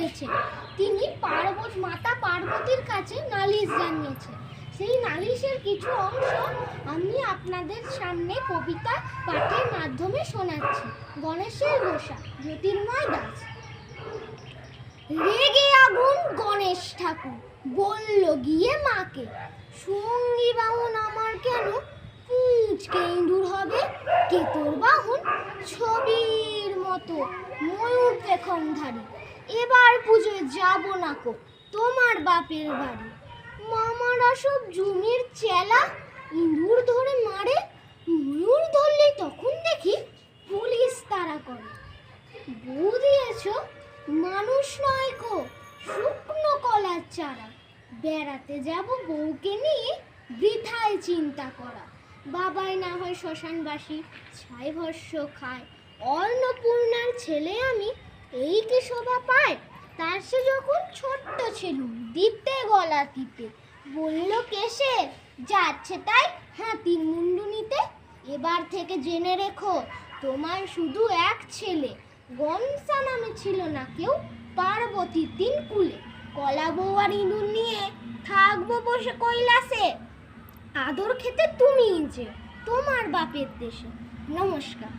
এসেছেন। তিনি মাতা পার্বতীর কাছে নালিশ জানিয়েছেন। সেই নালিশের কিছু অংশ আমি আপনাদের সামনে কবিতা পাঠের মাধ্যমে শোনাচ্ছি। গণেশের গোসা, জ্যোতির্ময় দাস। রেগে আগুন গণেশ ঠাকুর বলল গিয়ে মাকে, সঙ্গী বাহন আমার কেন পুঁচকে ইঁদুর হবে? কে তোর বাহন? ছবির মতো ময়ূর পেখমধারী। এবার পুজোয় যাব না কো তোমার বাপের বাড়ি। মামারা সব জমির চেলা, ইঁদুর ধরে মারে। ময়ূর ধরলে তখন দেখি পুলিশ তাড়া করে। বউ দিয়েছ মানুষ নয় কো শুকনো কলার চারা। বেড়াতে যাব বউকে নিয়ে, বৃথায় চিন্তা করা। বাবাই না হয় শ্মশানবাসী, ছাই ভস্য খায়। অন্নপূর্ণার ছেলে আমি, এই কি শোভা পায়? তার সে যখন ছোট্ট ছিল, দিতে গলা টিপে বলল কেসে যাচ্ছে তাই হাতির মুন্ডু নিতে। এবার থেকে জেনে রেখো তোমার শুধু এক ছেলে, গনসা নামে ছিল না কেউ পার্বতীর 3 কুলে। কলা বউ আর ইঁদুর নিয়ে থাকবো বসে কৈলাসে, আদর খেতে তুমি যে তোমার বাপের দেশে। নমস্কার।